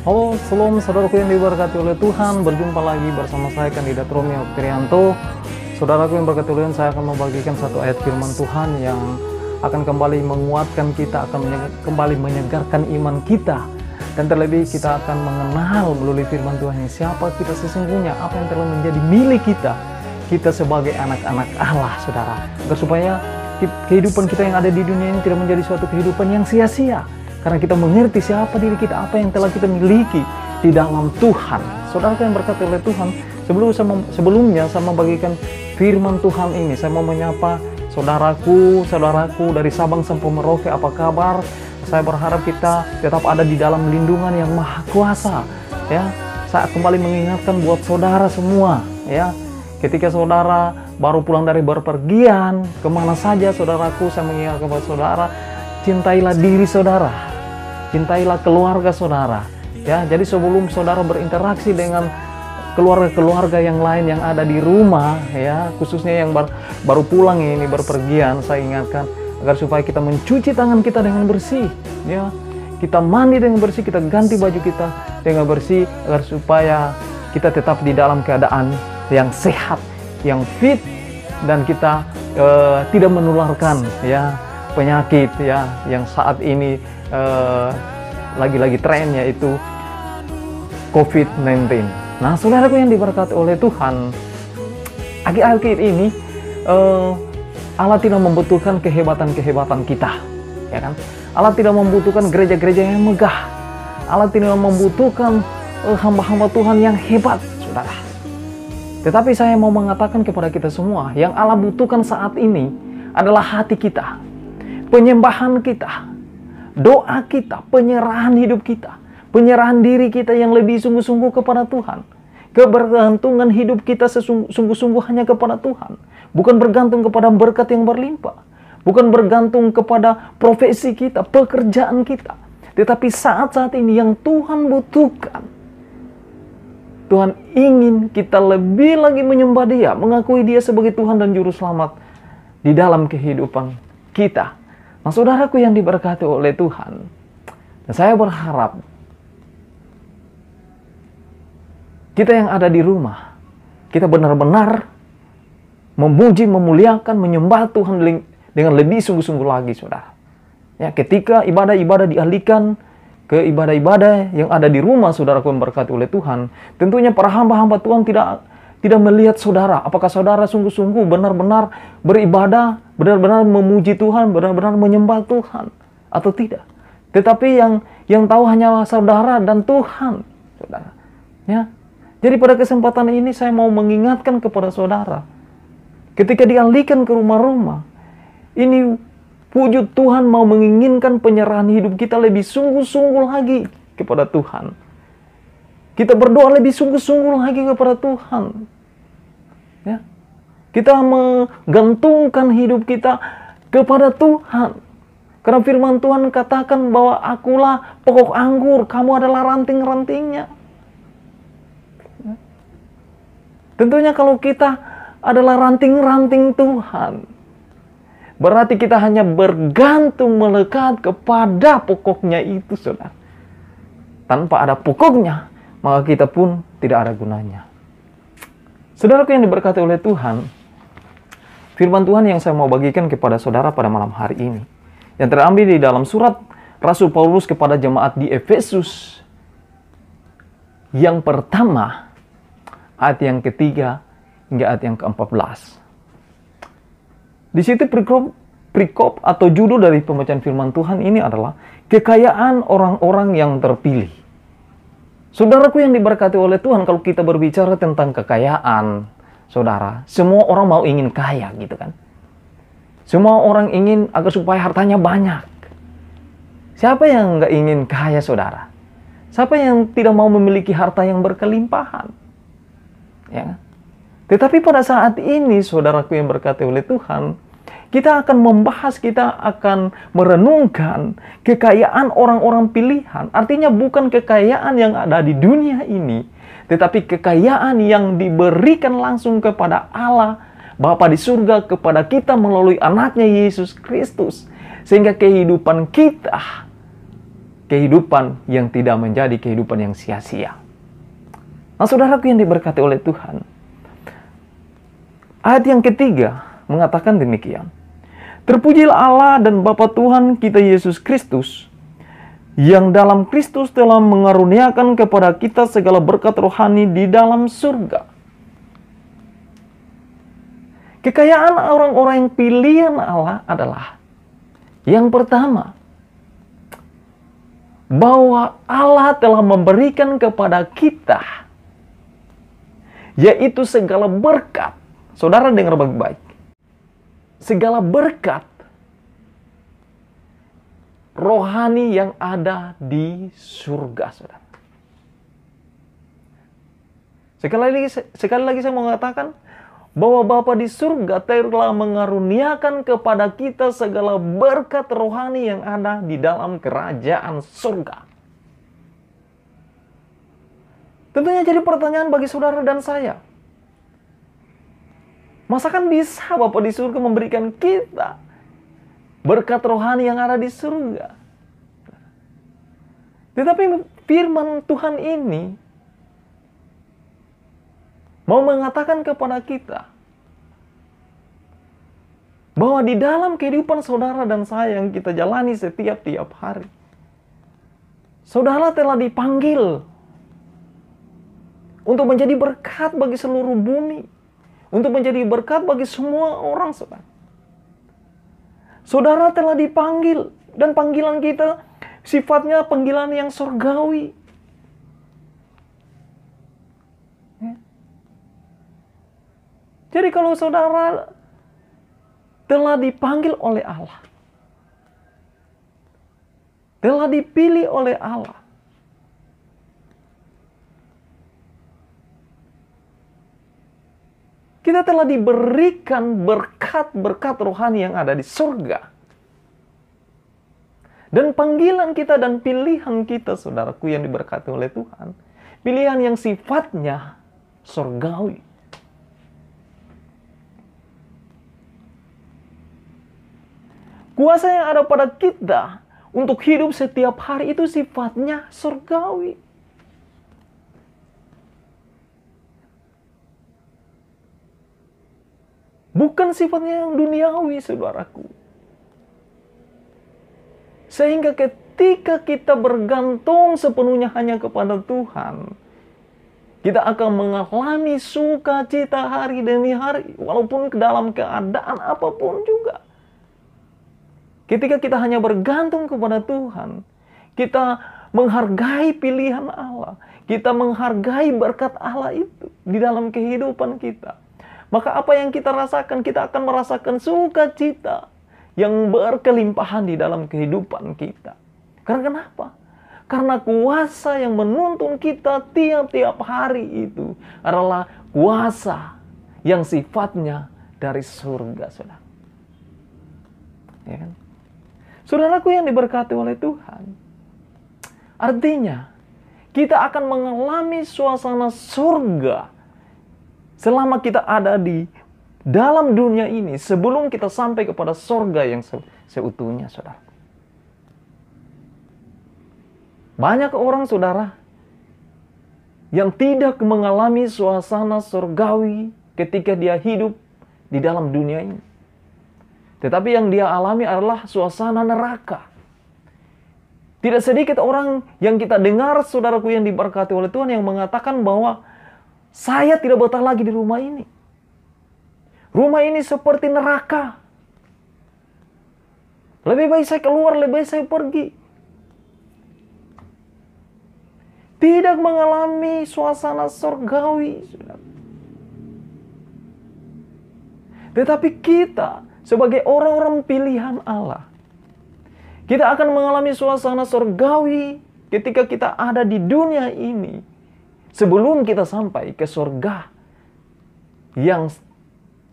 Halo, shalom saudaraku yang diberkati oleh Tuhan. Berjumpa lagi bersama saya kandidat Romi Oktrianto. Saudaraku yang berkati oleh Tuhan, saya akan membagikan satu ayat firman Tuhan yang akan kembali menguatkan kita, akan kembali menyegarkan iman kita. Dan terlebih kita akan mengenal melalui firman Tuhan siapa kita sesungguhnya, apa yang telah menjadi milik kita sebagai anak-anak Allah, saudara. Agar supaya kehidupan kita yang ada di dunia ini tidak menjadi suatu kehidupan yang sia-sia. Karena kita mengerti siapa diri kita, apa yang telah kita miliki di dalam Tuhan. Saudara yang berkati oleh Tuhan, sebelumnya saya membagikan firman Tuhan ini. Saya mau menyapa saudaraku dari Sabang sampai Merauke, apa kabar? Saya berharap kita tetap ada di dalam lindungan yang maha kuasa. Ya, saya kembali mengingatkan buat saudara semua. Ya, ketika saudara baru pulang dari berpergian, kemana saja saudaraku, saya mengingatkan buat saudara, cintailah diri saudara, cintailah keluarga saudara. Ya, jadi sebelum saudara berinteraksi dengan keluarga-keluarga yang lain yang ada di rumah, ya, khususnya yang baru pulang ini berpergian, saya ingatkan agar supaya kita mencuci tangan kita dengan bersih, ya, kita mandi dengan bersih, kita ganti baju kita dengan bersih, agar supaya kita tetap di dalam keadaan yang sehat, yang fit, dan kita tidak menularkan, ya, penyakit, ya, yang saat ini lagi-lagi trennya itu COVID-19. Nah, saudaraku yang diberkati oleh Tuhan, akhir-akhir ini Allah tidak membutuhkan kehebatan-kehebatan kita, ya kan? Allah tidak membutuhkan gereja-gereja yang megah. Allah tidak membutuhkan hamba-hamba Tuhan yang hebat, saudara. Tetapi saya mau mengatakan kepada kita semua, yang Allah butuhkan saat ini adalah hati kita, penyembahan kita, doa kita, penyerahan hidup kita, penyerahan diri kita yang lebih sungguh-sungguh kepada Tuhan. Kebergantungan hidup kita sungguh-sungguh hanya kepada Tuhan. Bukan bergantung kepada berkat yang berlimpah. Bukan bergantung kepada profesi kita, pekerjaan kita. Tetapi saat-saat ini yang Tuhan butuhkan, Tuhan ingin kita lebih lagi menyembah Dia, mengakui Dia sebagai Tuhan dan Juru Selamat di dalam kehidupan kita. Nah, saudaraku yang diberkati oleh Tuhan, dan saya berharap kita yang ada di rumah, kita benar-benar memuji, memuliakan, menyembah Tuhan dengan lebih sungguh-sungguh lagi, saudara. Ya, ketika ibadah-ibadah dialihkan ke ibadah-ibadah yang ada di rumah, saudaraku yang berkati oleh Tuhan, tentunya para hamba-hamba Tuhan tidak melihat saudara, apakah saudara sungguh-sungguh benar-benar beribadah, benar-benar memuji Tuhan, benar-benar menyembah Tuhan, atau tidak. Tetapi yang tahu hanyalah saudara dan Tuhan, saudara. Ya. Jadi pada kesempatan ini saya mau mengingatkan kepada saudara, ketika dialihkan ke rumah-rumah, ini wujud Tuhan mau menginginkan penyerahan hidup kita lebih sungguh-sungguh lagi kepada Tuhan. Kita berdoa lebih sungguh-sungguh lagi kepada Tuhan. Ya. Kita menggantungkan hidup kita kepada Tuhan. Karena firman Tuhan katakan bahwa akulah pokok anggur, kamu adalah ranting-rantingnya. Ya. Tentunya kalau kita adalah ranting-ranting Tuhan, berarti kita hanya bergantung melekat kepada pokoknya itu, saudara. Tanpa ada pokoknya, maka kita pun tidak ada gunanya. Saudaraku yang diberkati oleh Tuhan, firman Tuhan yang saya mau bagikan kepada saudara pada malam hari ini, yang terambil di dalam surat Rasul Paulus kepada jemaat di Efesus, yang pertama, ayat yang ketiga, hingga ayat yang ke-14. Di situ perikop atau judul dari pembacaan firman Tuhan ini adalah kekayaan orang-orang yang terpilih. Saudaraku yang diberkati oleh Tuhan, kalau kita berbicara tentang kekayaan, saudara, semua orang mau ingin kaya, gitu kan? Semua orang ingin agar supaya hartanya banyak. Siapa yang nggak ingin kaya, saudara? Siapa yang tidak mau memiliki harta yang berkelimpahan? Ya. Tetapi pada saat ini, saudaraku yang berkati oleh Tuhan, kita akan membahas, kita akan merenungkan kekayaan orang-orang pilihan. Artinya bukan kekayaan yang ada di dunia ini, tetapi kekayaan yang diberikan langsung kepada Allah, Bapa di surga, kepada kita melalui anaknya Yesus Kristus. Sehingga kehidupan kita kehidupan yang tidak menjadi kehidupan yang sia-sia. Nah, saudaraku yang diberkati oleh Tuhan, ayat yang ketiga mengatakan demikian. Terpujilah Allah dan Bapa Tuhan kita Yesus Kristus, yang dalam Kristus telah mengaruniakan kepada kita segala berkat rohani di dalam surga. Kekayaan orang-orang yang pilihan Allah adalah yang pertama, bahwa Allah telah memberikan kepada kita, yaitu segala berkat. Saudara dengar baik-baik. Segala berkat rohani yang ada di surga, saudara. Sekali lagi saya mau mengatakan bahwa Bapa di surga telah mengaruniakan kepada kita segala berkat rohani yang ada di dalam kerajaan surga. Tentunya jadi pertanyaan bagi saudara dan saya. Masakan bisa Bapa di surga memberikan kita berkat rohani yang ada di surga? Tetapi firman Tuhan ini mau mengatakan kepada kita bahwa di dalam kehidupan saudara dan saya yang kita jalani setiap hari, saudara telah dipanggil untuk menjadi berkat bagi seluruh bumi, untuk menjadi berkat bagi semua orang, saudara. Saudara telah dipanggil, dan panggilan kita sifatnya panggilan yang surgawi. Jadi kalau saudara telah dipanggil oleh Allah, telah dipilih oleh Allah, kita telah diberikan berkat-berkat rohani yang ada di surga. Dan panggilan kita dan pilihan kita, saudaraku yang diberkati oleh Tuhan, pilihan yang sifatnya surgawi. Kuasa yang ada pada kita untuk hidup setiap hari itu sifatnya surgawi. Bukan sifatnya yang duniawi, saudaraku. Sehingga ketika kita bergantung sepenuhnya hanya kepada Tuhan, kita akan mengalami sukacita hari demi hari, walaupun dalam keadaan apapun juga. Ketika kita hanya bergantung kepada Tuhan, kita menghargai pilihan Allah, kita menghargai berkat Allah itu di dalam kehidupan kita. Maka apa yang kita rasakan, kita akan merasakan sukacita yang berkelimpahan di dalam kehidupan kita. Karena kenapa? Karena kuasa yang menuntun kita tiap-tiap hari itu adalah kuasa yang sifatnya dari surga, saudara. Ya kan? Saudaraku yang diberkati oleh Tuhan, artinya kita akan mengalami suasana surga selama kita ada di dalam dunia ini sebelum kita sampai kepada surga yang seutuhnya, saudara. Banyak orang, saudara, yang tidak mengalami suasana surgawi ketika dia hidup di dalam dunia ini. Tetapi yang dia alami adalah suasana neraka. Tidak sedikit orang yang kita dengar, saudaraku yang diberkati oleh Tuhan, yang mengatakan bahwa saya tidak betah lagi di rumah ini. Rumah ini seperti neraka. Lebih baik saya keluar, lebih baik saya pergi. Tidak mengalami suasana surgawi, saudara. Tetapi kita sebagai orang-orang pilihan Allah, kita akan mengalami suasana surgawi ketika kita ada di dunia ini sebelum kita sampai ke surga yang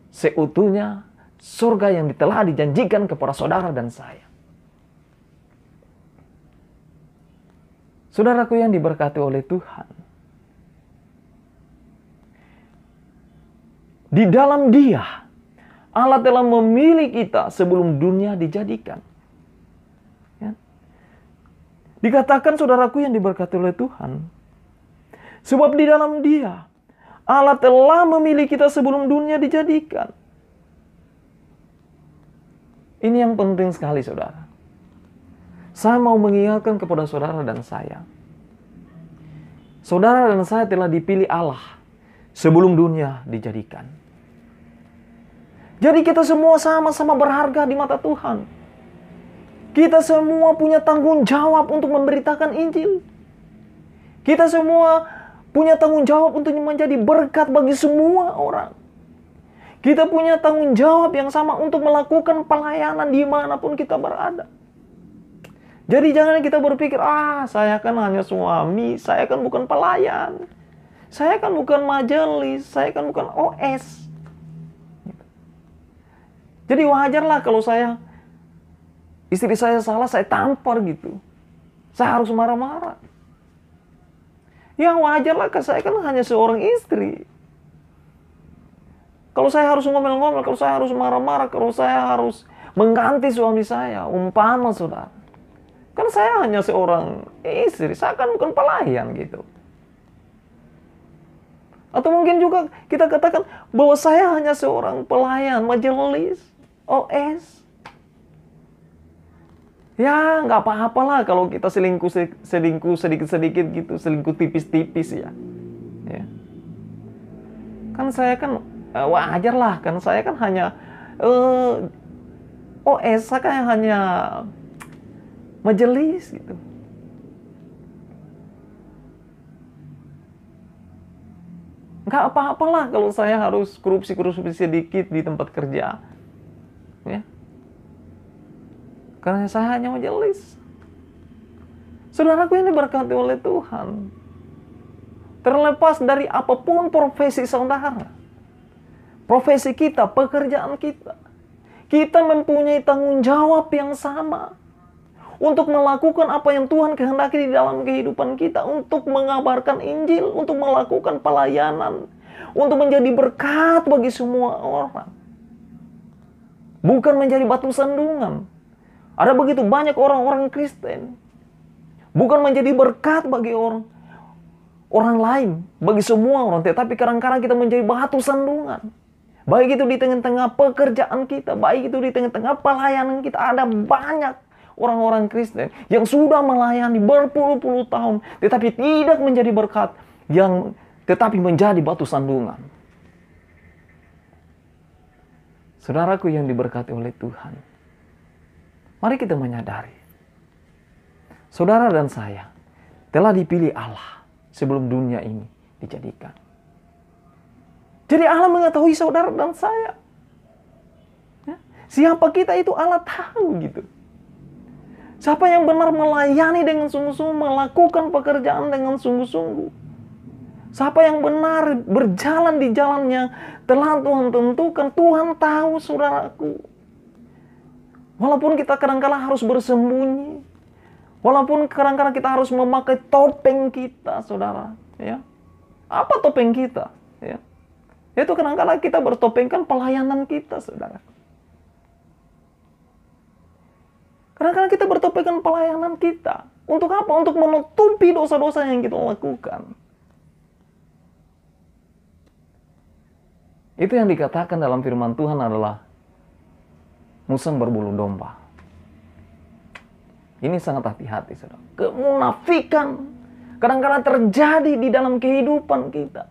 seutuhnya, surga yang telah dijanjikan kepada saudara dan saya. Saudaraku yang diberkati oleh Tuhan, di dalam Dia Allah telah memilih kita sebelum dunia dijadikan. Ya. Dikatakan saudaraku yang diberkati oleh Tuhan, sebab di dalam Dia Allah telah memilih kita sebelum dunia dijadikan. Ini yang penting sekali, saudara. Saya mau mengingatkan kepada saudara dan saya. Saudara dan saya telah dipilih Allah sebelum dunia dijadikan. Jadi kita semua sama-sama berharga di mata Tuhan. Kita semua punya tanggung jawab untuk memberitakan Injil. Kita semua punya tanggung jawab untuk menjadi berkat bagi semua orang. Kita punya tanggung jawab yang sama untuk melakukan pelayanan dimanapun kita berada. Jadi jangan kita berpikir, saya kan hanya suami, saya kan bukan pelayan. Saya kan bukan majelis, saya kan bukan OS. Jadi wajarlah kalau istri saya salah, saya tampar gitu. Saya harus marah-marah. Ya wajarlah, saya kan hanya seorang istri. Kalau saya harus ngomel-ngomel, kalau saya harus marah-marah, kalau saya harus mengganti suami saya, umpama saudara. Kan saya hanya seorang istri, saya kan bukan pelayan gitu. Atau mungkin juga kita katakan bahwa saya hanya seorang pelayan, majelis, OS. Ya, nggak apa-apalah kalau kita selingkuh sedikit-sedikit gitu, selingkuh tipis-tipis ya. Kan saya kan wajar lah, kan saya kan hanya OS, saya kan hanya majelis gitu. Nggak apa-apalah kalau saya harus korupsi-korupsi sedikit di tempat kerja. Ya. Karena saya hanya majelis. Saudaraku yang diberkati oleh Tuhan. Terlepas dari apapun profesi saudara. Profesi kita, pekerjaan kita. Kita mempunyai tanggung jawab yang sama. Untuk melakukan apa yang Tuhan kehendaki di dalam kehidupan kita. Untuk mengabarkan Injil, untuk melakukan pelayanan. Untuk menjadi berkat bagi semua orang. Bukan menjadi batu sandungan. Ada begitu banyak orang-orang Kristen. Bukan menjadi berkat bagi orang lain. Bagi semua orang. Tetapi kadang-kadang kita menjadi batu sandungan. Baik itu di tengah-tengah pekerjaan kita. Baik itu di tengah-tengah pelayanan kita. Ada banyak orang-orang Kristen yang sudah melayani berpuluh-puluh tahun. Tetapi tidak menjadi berkat. Tetapi menjadi batu sandungan. Saudaraku yang diberkati oleh Tuhan. Mari kita menyadari. Saudara dan saya telah dipilih Allah sebelum dunia ini dijadikan. Jadi Allah mengetahui saudara dan saya. Ya, siapa kita itu Allah tahu gitu. Siapa yang benar melayani dengan sungguh-sungguh, melakukan pekerjaan dengan sungguh-sungguh. Siapa yang benar berjalan di jalannya telah Tuhan tentukan. Tuhan tahu saudaraku. Walaupun kita kadang-kadang harus bersembunyi. Walaupun kadang-kadang kita harus memakai topeng kita, saudara. Ya. Apa topeng kita? Ya. Itu kadang-kadang kita bertopengkan pelayanan kita, saudara. Kadang-kadang kita bertopengkan pelayanan kita. Untuk apa? Untuk menutupi dosa-dosa yang kita lakukan. Itu yang dikatakan dalam firman Tuhan adalah musang berbulu domba. Ini sangat hati-hati, saudara. Kemunafikan kadang-kadang terjadi di dalam kehidupan kita.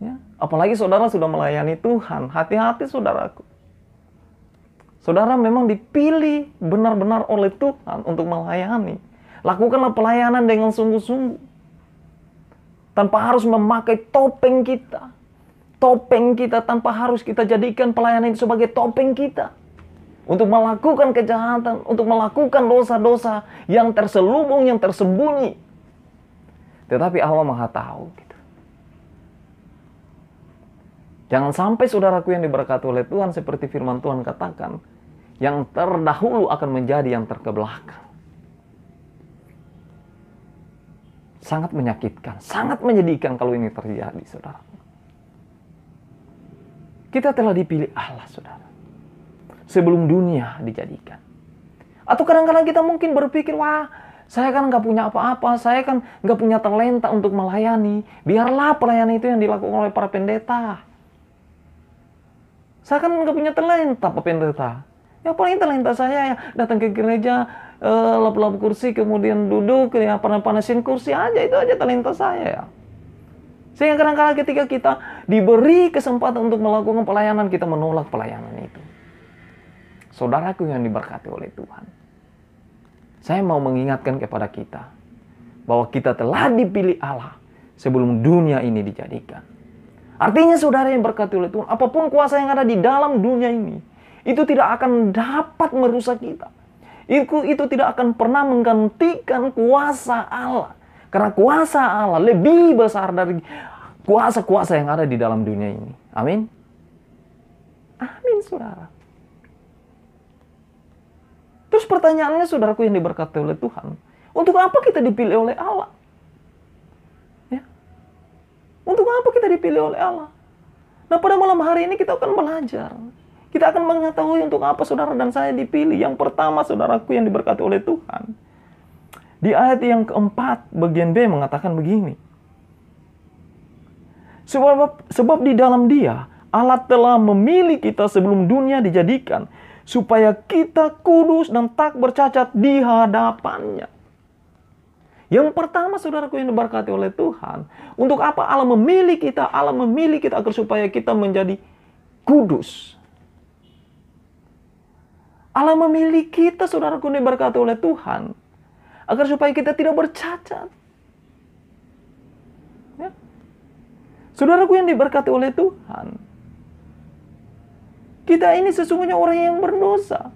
Ya, apalagi saudara sudah melayani Tuhan. Hati-hati saudaraku. Saudara memang dipilih benar-benar oleh Tuhan untuk melayani. Lakukanlah pelayanan dengan sungguh-sungguh. Tanpa harus memakai topeng kita. Topeng kita tanpa harus kita jadikan pelayanan itu sebagai topeng kita. Untuk melakukan kejahatan, untuk melakukan dosa-dosa yang terselubung, yang tersembunyi. Tetapi Allah Maha tahu. Gitu. Jangan sampai saudaraku yang diberkati oleh Tuhan seperti firman Tuhan katakan, yang terdahulu akan menjadi yang terkebelakang. Sangat menyakitkan, sangat menyedihkan kalau ini terjadi, saudara. Kita telah dipilih Allah, saudara. Sebelum dunia dijadikan. Atau kadang-kadang kita mungkin berpikir, Saya kan nggak punya apa-apa, saya kan nggak punya talenta untuk melayani. Biarlah pelayanan itu yang dilakukan oleh para pendeta. Saya kan nggak punya talenta, Pak Pendeta. Ya paling talenta saya ya datang ke gereja, lap-lap kursi, kemudian duduk, ya panas-panasin kursi aja. Itu aja talenta saya ya. Sehingga kadang-kadang ketika kita diberi kesempatan untuk melakukan pelayanan, kita menolak pelayanan itu. Saudaraku yang diberkati oleh Tuhan, saya mau mengingatkan kepada kita bahwa kita telah dipilih Allah sebelum dunia ini dijadikan. Artinya saudara yang berkati oleh Tuhan, apapun kuasa yang ada di dalam dunia ini, itu tidak akan dapat merusak kita. Itu tidak akan pernah menggantikan kuasa Allah. Karena kuasa Allah lebih besar dari kuasa-kuasa yang ada di dalam dunia ini. Amin. Amin, saudara. Terus pertanyaannya, saudaraku yang diberkati oleh Tuhan, untuk apa kita dipilih oleh Allah? Untuk apa kita dipilih oleh Allah? Nah, pada malam hari ini kita akan belajar. Kita akan mengetahui untuk apa saudara dan saya dipilih. Yang pertama, saudaraku yang diberkati oleh Tuhan. Di ayat yang keempat, bagian B mengatakan begini. Sebab di dalam Dia, Allah telah memilih kita sebelum dunia dijadikan, supaya kita kudus dan tak bercacat di hadapannya. Yang pertama, saudaraku yang diberkati oleh Tuhan, untuk apa Allah memilih kita? Allah memilih kita agar supaya kita menjadi kudus. Allah memilih kita, saudaraku yang diberkati oleh Tuhan, agar supaya kita tidak bercacat. Ya. Saudaraku yang diberkati oleh Tuhan, kita ini sesungguhnya orang yang berdosa.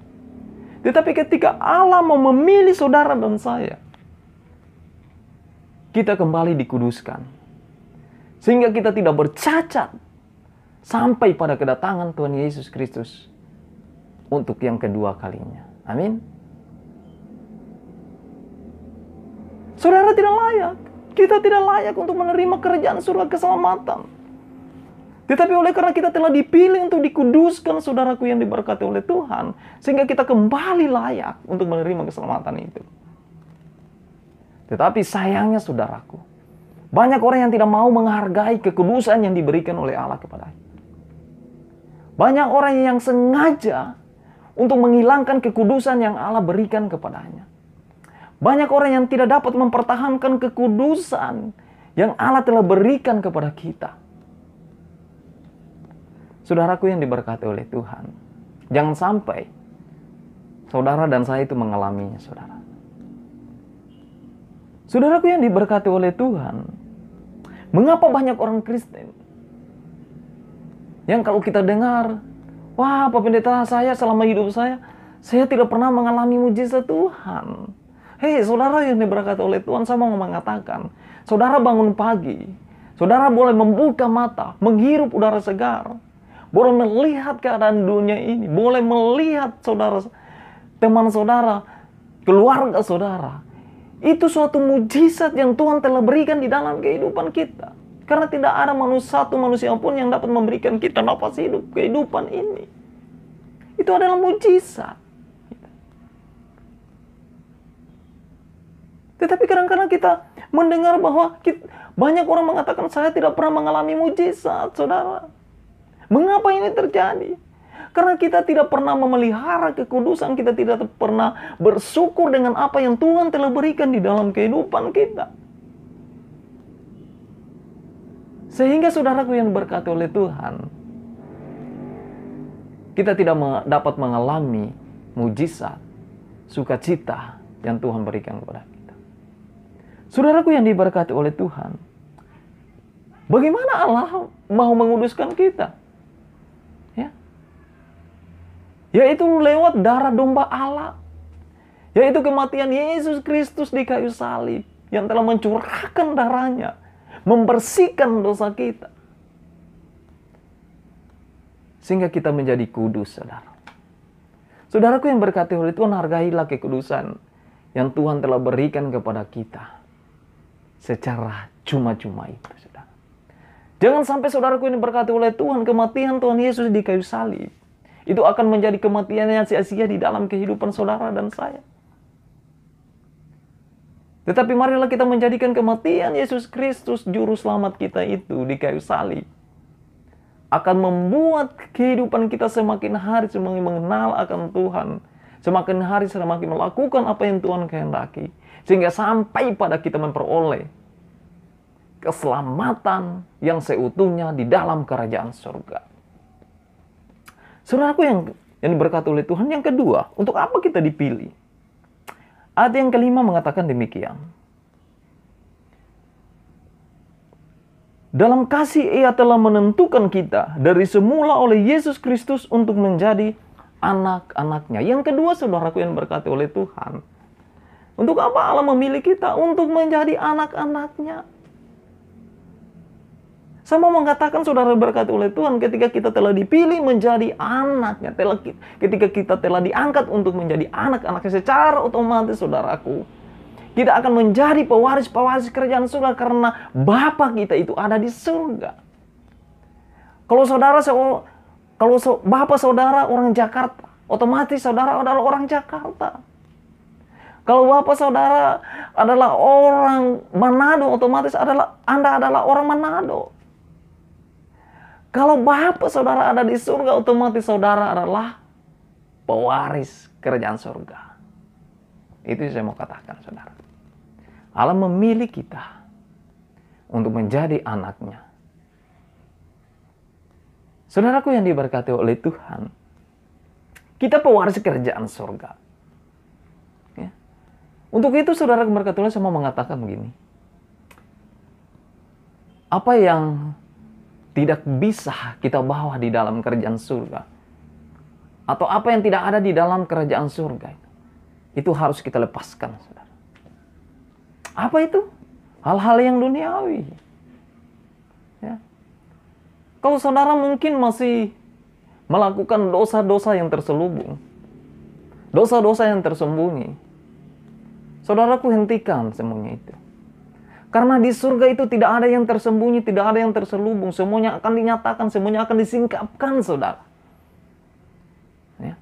Tetapi ketika Allah mau memilih saudara dan saya, kita kembali dikuduskan. Sehingga kita tidak bercacat sampai pada kedatangan Tuhan Yesus Kristus untuk yang kedua kalinya. Amin. Saudara tidak layak. Kita tidak layak untuk menerima kerajaan surga keselamatan. Tetapi oleh karena kita telah dipilih untuk dikuduskan, saudaraku yang diberkati oleh Tuhan, sehingga kita kembali layak untuk menerima keselamatan itu. Tetapi sayangnya saudaraku, banyak orang yang tidak mau menghargai kekudusan yang diberikan oleh Allah kepada kita. Banyak orang yang sengaja untuk menghilangkan kekudusan yang Allah berikan kepadanya. Banyak orang yang tidak dapat mempertahankan kekudusan yang Allah telah berikan kepada kita. Saudaraku yang diberkati oleh Tuhan, jangan sampai saudara dan saya itu mengalaminya, saudara. Saudaraku yang diberkati oleh Tuhan, mengapa banyak orang Kristen yang kalau kita dengar, wah Pak Pendeta, saya selama hidup saya tidak pernah mengalami mujizat Tuhan. Hei saudara yang diberkati oleh Tuhan, saya mau mengatakan, saudara bangun pagi, saudara boleh membuka mata, menghirup udara segar, boleh melihat keadaan dunia ini, boleh melihat saudara, teman saudara, keluarga saudara. Itu suatu mujizat yang Tuhan telah berikan di dalam kehidupan kita. Karena tidak ada satu manusia pun yang dapat memberikan kita nafas hidup, kehidupan ini. Itu adalah mujizat. Tetapi kadang-kadang kita mendengar bahwa banyak orang mengatakan saya tidak pernah mengalami mujizat, saudara. Mengapa ini terjadi? Karena kita tidak pernah memelihara kekudusan, kita tidak pernah bersyukur dengan apa yang Tuhan telah berikan di dalam kehidupan kita. Sehingga saudaraku yang berkati oleh Tuhan, kita tidak dapat mengalami mujizat, sukacita yang Tuhan berikan kepada kita. Saudaraku yang diberkati oleh Tuhan, bagaimana Allah mau menguduskan kita? Yaitu lewat darah domba Allah. Yaitu kematian Yesus Kristus di kayu salib. Yang telah mencurahkan darahnya. Membersihkan dosa kita. Sehingga kita menjadi kudus, saudara. Saudaraku yang berkati oleh Tuhan, hargailah kekudusan yang Tuhan telah berikan kepada kita. Secara cuma-cuma itu, saudara. Jangan sampai saudaraku ini berkati oleh Tuhan, kematian Tuhan Yesus di kayu salib itu akan menjadi kematian yang sia-sia di dalam kehidupan saudara dan saya. Tetapi marilah kita menjadikan kematian Yesus Kristus, Juru Selamat kita itu di kayu salib, akan membuat kehidupan kita semakin hari semakin mengenal akan Tuhan. Semakin hari semakin melakukan apa yang Tuhan kehendaki. Sehingga sampai pada kita memperoleh keselamatan yang seutuhnya di dalam kerajaan surga. Saudaraku yang diberkati oleh Tuhan, yang kedua, untuk apa kita dipilih? Ayat yang kelima mengatakan demikian. Dalam kasih Ia telah menentukan kita dari semula oleh Yesus Kristus untuk menjadi anak-anaknya. Yang kedua, saudaraku yang diberkati oleh Tuhan, untuk apa Allah memilih kita? Untuk menjadi anak-anaknya. Saya mau mengatakan, saudara berkati oleh Tuhan, ketika kita telah dipilih menjadi anaknya, ketika kita telah diangkat untuk menjadi anak-anaknya, secara otomatis, saudaraku, kita akan menjadi pewaris-pewaris kerajaan surga karena Bapa kita itu ada di surga. Kalau Bapa saudara orang Jakarta, otomatis saudara adalah orang Jakarta. Kalau Bapak saudara adalah orang Manado, otomatis Anda adalah orang Manado. Kalau Bapak saudara ada di surga, otomatis saudara adalah pewaris kerajaan surga. Itu yang saya mau katakan, saudara. Allah memilih kita untuk menjadi anaknya. Saudaraku yang diberkati oleh Tuhan, kita pewaris kerajaan surga. Ya. Untuk itu, saudara berkati Tuhan, saya mau mengatakan begini. Apa yang tidak bisa kita bawa di dalam kerajaan surga, atau apa yang tidak ada di dalam kerajaan surga, itu harus kita lepaskan, saudara. Apa itu? Hal-hal yang duniawi. Ya. Kalau saudara mungkin masih melakukan dosa-dosa yang terselubung, dosa-dosa yang tersembunyi, saudaraku, hentikan semuanya itu. Karena di surga itu tidak ada yang tersembunyi, tidak ada yang terselubung. Semuanya akan dinyatakan, semuanya akan disingkapkan, saudara. Ya.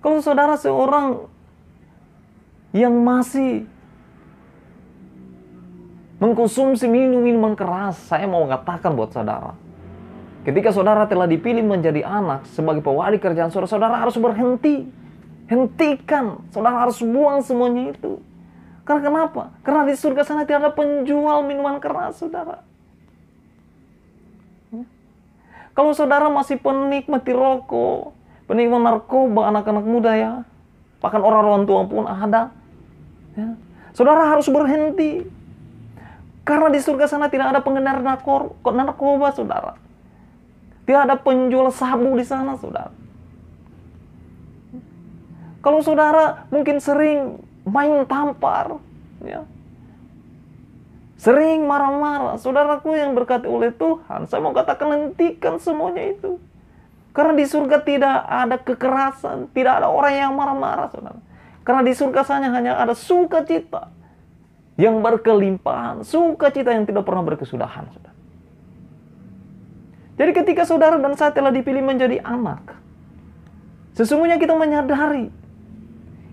Kalau saudara seorang yang masih mengkonsumsi minuman keras, saya mau mengatakan buat saudara, ketika saudara telah dipilih menjadi anak sebagai pewaris kerajaan surga, saudara harus berhenti. Hentikan, saudara harus buang semuanya itu. Karena kenapa? Karena di surga sana tidak ada penjual minuman keras, saudara. Kalau saudara masih penikmati rokok, penikmat narkoba, anak-anak muda ya, bahkan orang-orang tua pun ada, ya, saudara harus berhenti. Karena di surga sana tidak ada pengedar narkoba, saudara. Tidak ada penjual sabu di sana, saudara. Kalau saudara mungkin sering main tampar, ya, sering marah-marah, saudaraku yang berkati oleh Tuhan, saya mau katakan, hentikan semuanya itu. Karena di surga tidak ada kekerasan, tidak ada orang yang marah-marah, saudara. Karena di surga sana hanya ada sukacita yang berkelimpahan, sukacita yang tidak pernah berkesudahan, saudara. Jadi ketika saudara dan saya telah dipilih menjadi anak, sesungguhnya kita menyadari,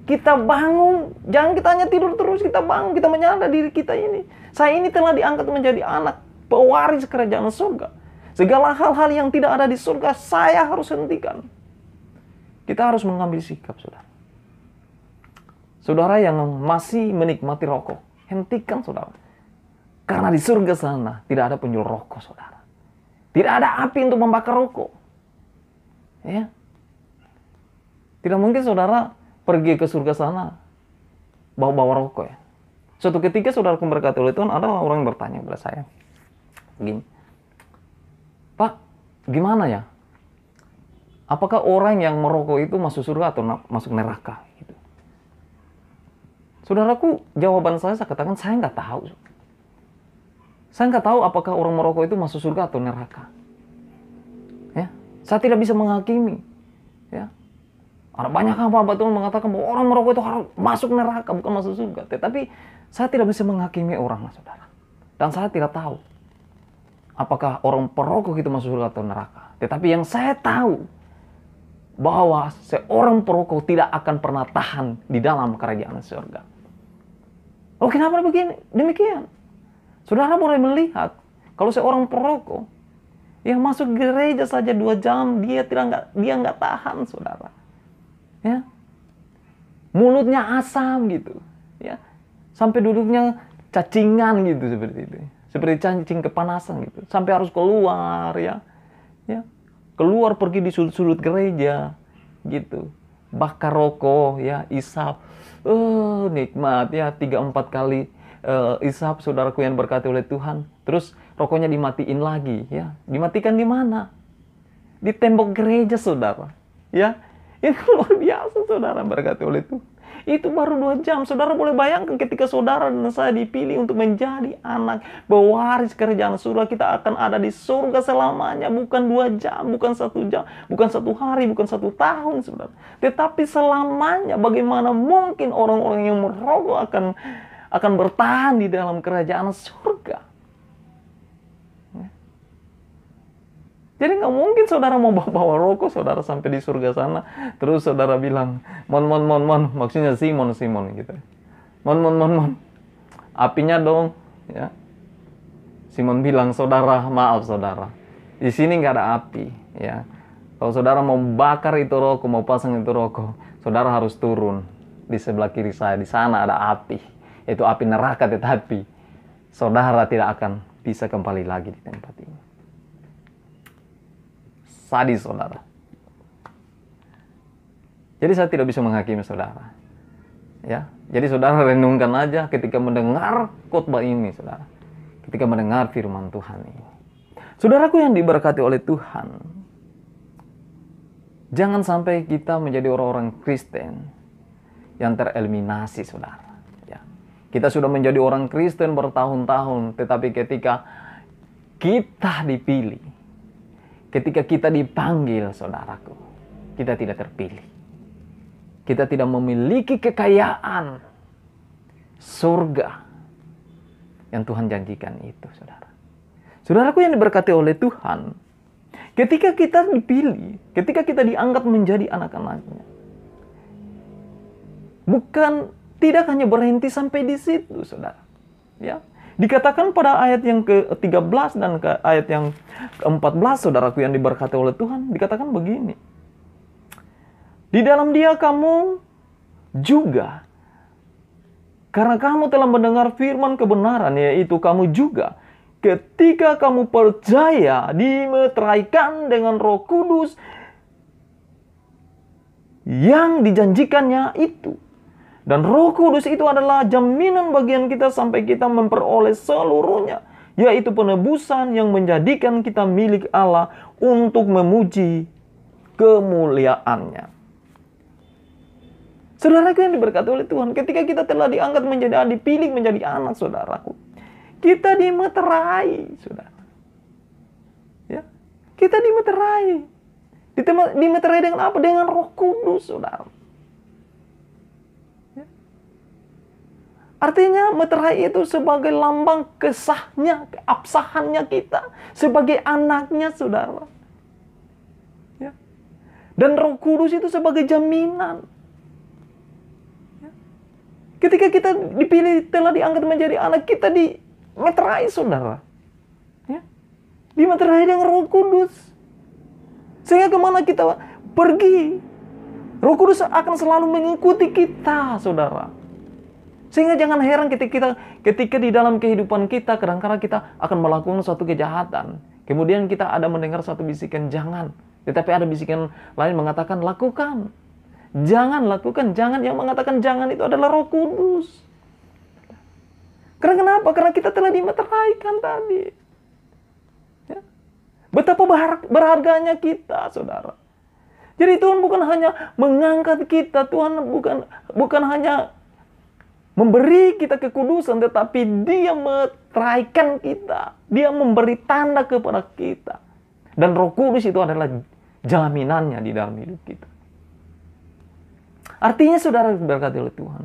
kita bangun, jangan kita hanya tidur terus, kita bangun, kita menyadari diri kita ini. Saya ini telah diangkat menjadi anak, pewaris kerajaan surga. Segala hal-hal yang tidak ada di surga, saya harus hentikan. Kita harus mengambil sikap, saudara. Saudara yang masih menikmati rokok, hentikan, saudara. Karena di surga sana tidak ada penjual rokok, saudara. Tidak ada api untuk membakar rokok. Ya. Tidak mungkin saudara pergi ke surga sana bawa-bawa rokok, ya. Suatu ketika saudara berkati oleh Tuhan, ada orang yang bertanya kepada saya begini, Pak, gimana ya, apakah orang yang merokok itu masuk surga atau masuk neraka gitu? Saudaraku, jawaban saya katakan, saya nggak tahu. Saya nggak tahu apakah orang merokok itu masuk surga atau neraka, ya. Saya tidak bisa menghakimi, ya. Ada banyak hamba Tuhan mengatakan bahwa orang merokok itu harus masuk neraka, bukan masuk surga. Tetapi saya tidak bisa menghakimi orang, saudara. Dan saya tidak tahu apakah orang perokok itu masuk surga atau neraka. Tetapi yang saya tahu, bahwa seorang perokok tidak akan pernah tahan di dalam kerajaan surga. Oh, kenapa begini? Demikian. Saudara boleh melihat, kalau seorang perokok, yang masuk gereja saja 2 jam, dia nggak tahan, saudara. Ya, mulutnya asam gitu, ya, sampai duduknya cacingan gitu seperti itu, seperti cacing kepanasan gitu, sampai harus keluar, ya, keluar pergi di sudut-sudut gereja, gitu, bakar rokok, ya, isap, nikmat, ya, 3-4 kali isap, saudaraku yang berkati oleh Tuhan. Terus rokoknya dimatiin lagi, ya. Dimatikan di mana? Di tembok gereja, saudara. Ya, itu luar biasa, saudara, berkati oleh Tuhan. Itu baru 2 jam. Saudara boleh bayangkan ketika saudara dan saya dipilih untuk menjadi anak pewaris kerajaan surga, kita akan ada di surga selamanya. Bukan 2 jam, bukan 1 jam, bukan 1 hari, bukan 1 tahun, saudara. Tetapi selamanya. Bagaimana mungkin orang-orang yang merokok akan bertahan di dalam kerajaan surga? Jadi nggak mungkin saudara mau bawa rokok, saudara sampai di surga sana, terus saudara bilang, mon, maksudnya Simon gitu. Mon, apinya dong, ya. Simon bilang, saudara, maaf saudara, di sini nggak ada api, ya. Kalau saudara mau bakar itu rokok, mau pasang itu rokok, saudara harus turun di sebelah kiri saya, di sana ada api. Itu api neraka, tetapi saudara tidak akan bisa kembali lagi di tempat ini. Sadis, saudara. Jadi saya tidak bisa menghakimi saudara. Ya, jadi saudara renungkan aja ketika mendengar khotbah ini, saudara. Ketika mendengar firman Tuhan ini. Saudaraku yang diberkati oleh Tuhan, jangan sampai kita menjadi orang-orang Kristen yang tereliminasi, saudara. Kita sudah menjadi orang Kristen bertahun-tahun, tetapi ketika kita dipilih, ketika kita dipanggil, saudaraku, kita tidak terpilih. Kita tidak memiliki kekayaan surga yang Tuhan janjikan itu, saudara. Saudaraku yang diberkati oleh Tuhan, ketika kita dipilih, ketika kita diangkat menjadi anak-anaknya, tidak hanya berhenti sampai di situ, saudara. Ya, dikatakan pada ayat yang ke-13 dan ke ayat yang ke-14, saudaraku yang diberkati oleh Tuhan, dikatakan begini. Di dalam Dia kamu juga, karena kamu telah mendengar firman kebenaran, yaitu kamu juga, ketika kamu percaya, dimeteraikan dengan Roh Kudus yang dijanjikannya itu. Dan Roh Kudus itu adalah jaminan bagian kita sampai kita memperoleh seluruhnya, yaitu penebusan yang menjadikan kita milik Allah untuk memuji kemuliaannya. Saudaraku yang diberkati oleh Tuhan, ketika kita telah diangkat menjadi, dipilih menjadi anak, saudaraku, kita dimeterai, saudara. Ya, kita dimeterai. Dimeterai dengan apa? Dengan Roh Kudus, saudara. Artinya meterai itu sebagai lambang kesahnya, keabsahannya kita sebagai anaknya, saudara. Ya. Dan Roh Kudus itu sebagai jaminan. Ya. Ketika kita dipilih, telah diangkat menjadi anak, kita dimeterai, saudara. Ya. Dimeterai dengan Roh Kudus. Sehingga kemana kita pergi, Roh Kudus akan selalu mengikuti kita, saudara. Sehingga jangan heran ketika di dalam kehidupan kita, kadang-kadang kita akan melakukan suatu kejahatan. Kemudian kita ada mendengar suatu bisikan, jangan. Tetapi ada bisikan lain mengatakan, lakukan. Jangan lakukan, jangan. Yang mengatakan jangan itu adalah Roh Kudus. Karena kenapa? Karena kita telah dimeteraikan tadi. Ya. Betapa berharganya kita, saudara. Jadi Tuhan bukan hanya mengangkat kita, Tuhan bukan hanya memberi kita kekudusan, tetapi Dia meteraikan kita. Dia memberi tanda kepada kita. Dan Roh Kudus itu adalah jaminannya di dalam hidup kita. Artinya, saudara diberkati oleh Tuhan,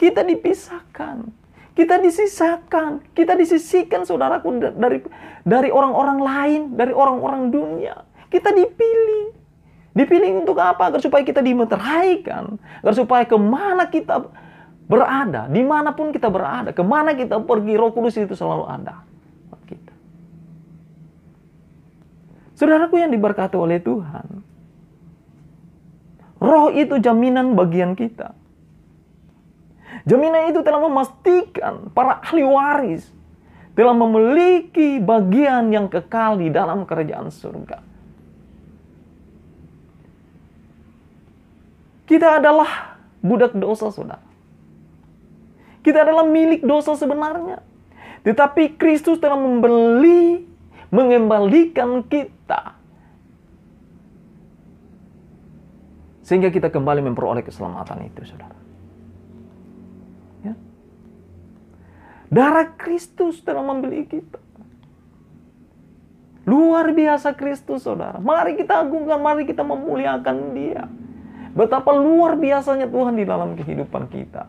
kita dipisahkan, kita disisakan, kita disisihkan, saudaraku, dari orang-orang lain, dari orang-orang dunia. Kita dipilih. Dipilih untuk apa? Agar supaya kita dimeteraikan. Agar supaya kemana kita berada, dimanapun kita berada, kemana kita pergi, Roh Kudus itu selalu ada buat kita. Saudaraku yang diberkati oleh Tuhan, Roh itu jaminan bagian kita. Jaminan itu telah memastikan para ahli waris telah memiliki bagian yang kekal di dalam kerajaan surga. Kita adalah budak dosa, saudara. Kita adalah milik dosa sebenarnya. Tetapi Kristus telah membeli, mengembalikan kita. Sehingga kita kembali memperoleh keselamatan itu, saudara. Ya. Darah Kristus telah membeli kita. Luar biasa Kristus, saudara. Mari kita agungkan, mari kita memuliakan Dia. Betapa luar biasanya Tuhan di dalam kehidupan kita.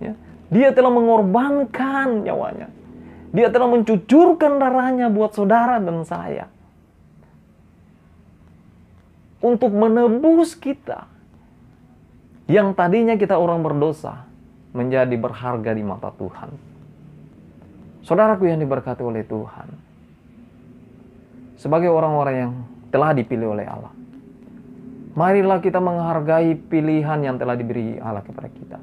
Ya. Dia telah mengorbankan nyawanya. Dia telah mencucurkan darahnya buat saudara dan saya. Untuk menebus kita. Yang tadinya kita orang berdosa. Menjadi berharga di mata Tuhan. Saudaraku yang diberkati oleh Tuhan. Sebagai orang-orang yang telah dipilih oleh Allah. Marilah kita menghargai pilihan yang telah diberi Allah kepada kita.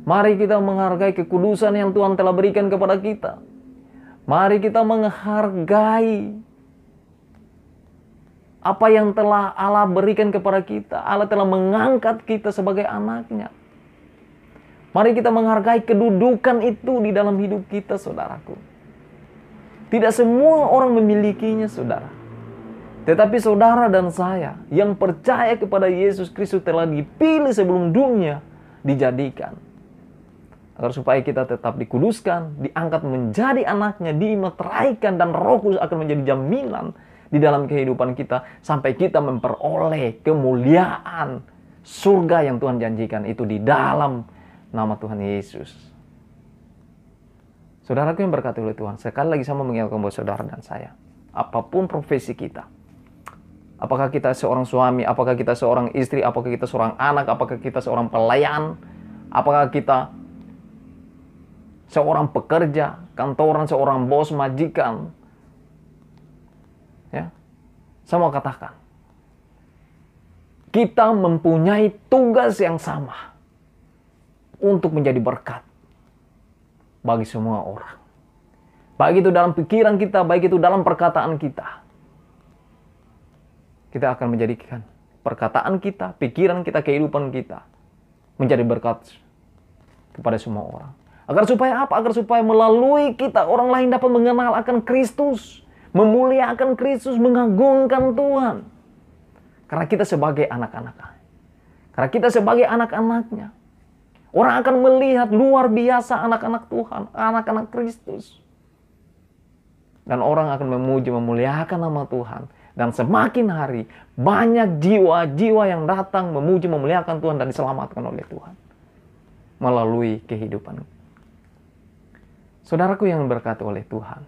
Mari kita menghargai kekudusan yang Tuhan telah berikan kepada kita. Mari kita menghargai apa yang telah Allah berikan kepada kita. Allah telah mengangkat kita sebagai anak-Nya. Mari kita menghargai kedudukan itu di dalam hidup kita, saudaraku. Tidak semua orang memilikinya, saudara. Tetapi saudara dan saya yang percaya kepada Yesus Kristus telah dipilih sebelum dunia dijadikan. Agar supaya kita tetap dikuduskan, diangkat menjadi anak-Nya, dimeteraikan, dan Roh Kudus akan menjadi jaminan di dalam kehidupan kita. Sampai kita memperoleh kemuliaan surga yang Tuhan janjikan itu di dalam nama Tuhan Yesus. Saudaraku yang berkati oleh Tuhan, sekali lagi saya mau mengingatkan buat saudara dan saya. Apapun profesi kita. Apakah kita seorang suami, apakah kita seorang istri, apakah kita seorang anak, apakah kita seorang pelayan, apakah kita seorang pekerja, kantoran, seorang bos, majikan. Ya. Saya mau katakan, kita mempunyai tugas yang sama untuk menjadi berkat bagi semua orang. Baik itu dalam pikiran kita, baik itu dalam perkataan kita. Kita akan menjadikan perkataan kita, pikiran kita, kehidupan kita menjadi berkat kepada semua orang. Agar supaya apa? Agar supaya melalui kita orang lain dapat mengenal akan Kristus, memuliakan Kristus, mengagungkan Tuhan. Karena kita sebagai anak-anak-Nya. Karena kita sebagai anak-anak-Nya. Orang akan melihat luar biasa anak-anak Tuhan, anak-anak Kristus. Dan orang akan memuji, memuliakan nama Tuhan. Dan semakin hari, banyak jiwa-jiwa yang datang memuji, memuliakan Tuhan dan diselamatkan oleh Tuhan. Melalui kehidupan. Saudaraku yang diberkati oleh Tuhan.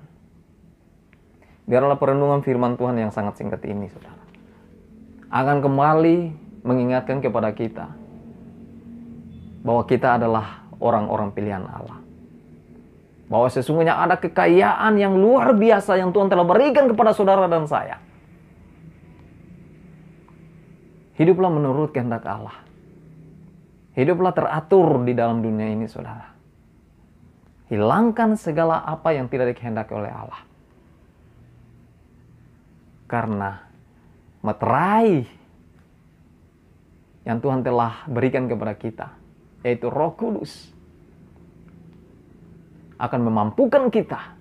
Biarlah perenungan firman Tuhan yang sangat singkat ini, saudara, akan kembali mengingatkan kepada kita bahwa kita adalah orang-orang pilihan Allah. Bahwa sesungguhnya ada kekayaan yang luar biasa yang Tuhan telah berikan kepada saudara dan saya. Hiduplah menurut kehendak Allah. Hiduplah teratur di dalam dunia ini, saudara. Hilangkan segala apa yang tidak dikehendaki oleh Allah. Karena meterai yang Tuhan telah berikan kepada kita, yaitu Roh Kudus, akan memampukan kita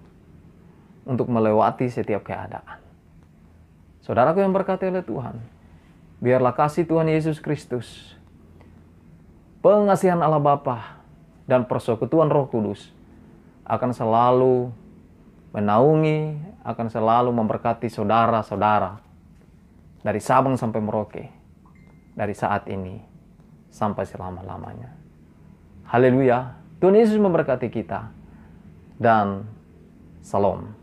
untuk melewati setiap keadaan. Saudaraku yang berkati oleh Tuhan, biarlah kasih Tuhan Yesus Kristus, pengasihan Allah Bapa, dan persekutuan Roh Kudus akan selalu menaungi, akan selalu memberkati saudara-saudara dari Sabang sampai Merauke, dari saat ini sampai selama-lamanya. Haleluya. Tuhan Yesus memberkati kita, dan Salam.